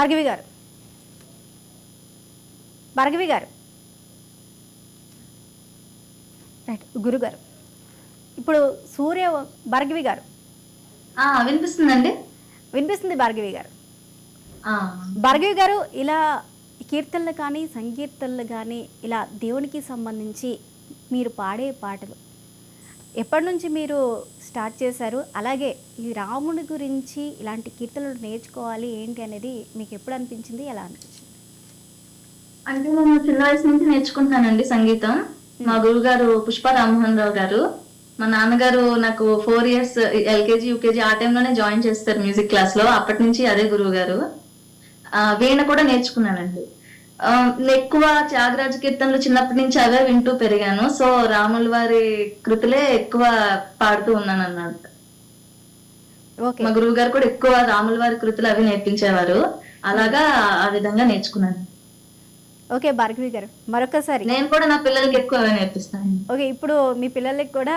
భార్గవి గారు, భార్గవి గారు, రైట్, గురుగారు. ఇప్పుడు భార్గవి గారు వినిపిస్తుందండి. వినిపిస్తుంది భార్గవి గారు. ఆ, భార్గవి గారు, ఇలా కీర్తనలు కానీ సంకీర్తనలు కానీ ఇలా దేవునికి సంబంధించి మీరు పాడే పాటలు ఎప్పటి నుంచి మీరు స్టార్ట్ చేశారు? అలాగే ఈ రాముని గురించి ఇలాంటి కీర్తనలు నేర్చుకోవాలి ఏంటి అనేది మీకు ఎప్పుడు అనిపించింది, ఎలా అనిపించింది? అంటే నేను చిన్న వయసు నుంచి నేర్చుకుంటున్నానండి సంగీతం. మా గురువు గారు పుష్ప రామ్మోహన్ రావు గారు. మా నాన్నగారు నాకు 4 years ఎల్కేజీ యూకేజీ ఆ టైంలోనే జాయిన్ చేస్తారు మ్యూజిక్ క్లాస్ లో. అప్పటి నుంచి అదే గురువు గారు. వీణ కూడా నేర్చుకున్నానండి. ఎక్కువ త్యాగరాజ కీర్తనలు చిన్నప్పటి నుంచి అవే వింటూ పెరిగాను. సో రాముల వారి కృతులే ఎక్కువ పాడుతూ ఉన్నాను అన్నమాట. ఓకే, మా గురువు గారు కూడా ఎక్కువ రాముల వారి కృతులు అవి నేర్పించేవారు. అలాగా ఆ విధంగా నేర్చుకున్నాను. ఓకే భార్గవి గారు, మరొకసారి నేను కూడా నా పిల్లలకి ఎక్కువ అవే నేర్పిస్తాను. ఓకే, ఇప్పుడు మీ పిల్లలకి కూడా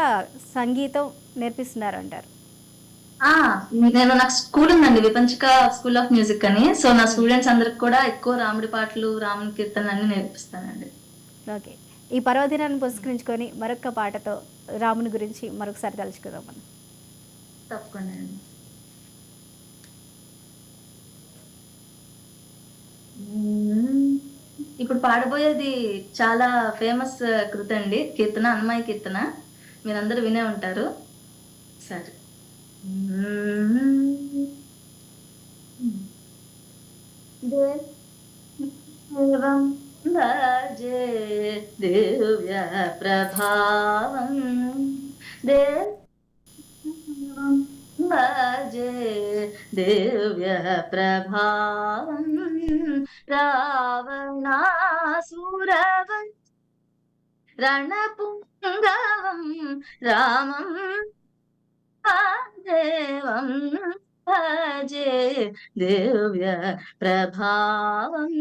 సంగీతం నేర్పిస్తున్నారు అంటారు? నాకు స్కూల్ ఉందండి, విపంచిక స్కూల్ ఆఫ్ మ్యూజిక్ అని. సో నా స్టూడెంట్స్ అందరికి కూడా ఎక్కువ రాముడి పాటలు, రాముడి కీర్తనలు అన్ని నేర్పిస్తానండి. ఓకే, ఈ పర్వదినాన్ని పురస్కరించుకొని మరొక పాటతో రాముని గురించి మరొకసారి తలుచుకుందాం మనం. తప్పకుండా అండి. ఇప్పుడు పాడబోయేది చాలా ఫేమస్ కృత అండి, కీర్తన, అన్నమయ్య కీర్తన. మీరందరూ వినే ఉంటారు. సరే. దేవం భజే దివ్య ప్రభావం, దేవం భజే దివ్య ప్రభావం, రావణాసురవం రణపుంగవం రామం దేవం భజే దివ్య ప్రభావం,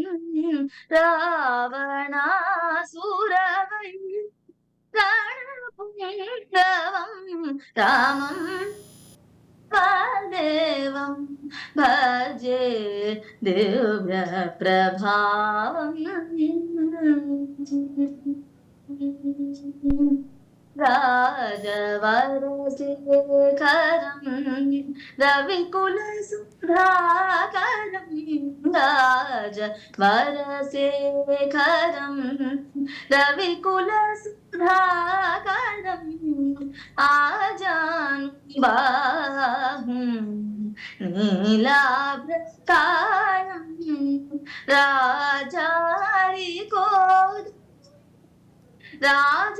రావణాసురవం రణపుంగవం రామం దేవం భజే దివ్య ప్రభావం, రాజవరశేఖరం రవికుల సుధాకరం, రాజవరశేఖరం రవికుల సుధాకరం, ఆజాను బాహుం నీలాభ్రకాయం, రాజారి కోద రాజ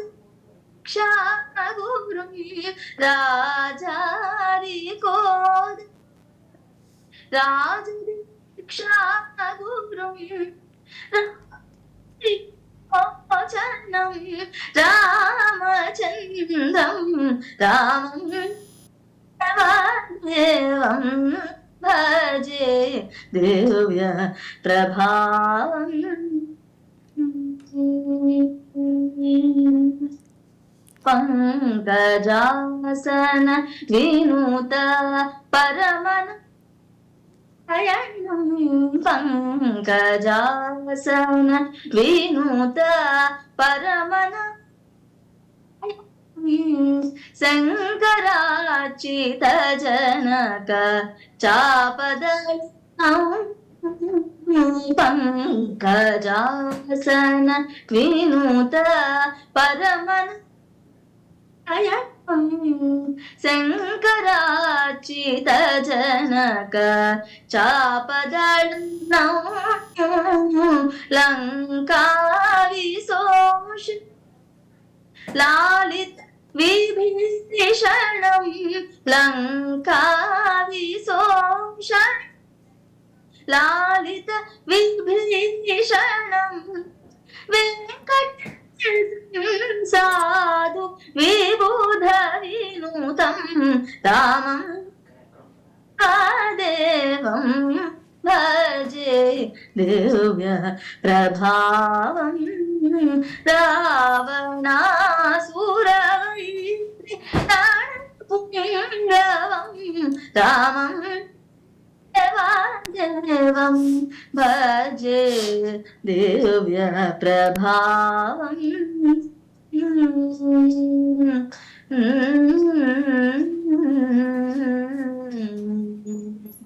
క్షాగురం, రాజారి కోద రాజక్షాగురం, రామచంద్రం రామం దేవం భజే దివ్య ప్రభావం, పంకజాసన వినూత పరమన పంకజాసన వినూత పరమన శంకరాచిత జనక చాపద పంకజాసన వినూత పరమన శంకరాచిత జనక చాపదళ లంకా విశోష లాలిత విభీషణం, లంకా విశోష లాలిత విభీషణం, వెంకట సాధు విబుధ వినూతం రామం దేవం భజే దివ్య ప్రభావం, రావణాసురవైరి రణపుంగవం రామం దేవాదేవం భజే దివ్య ప్రభావం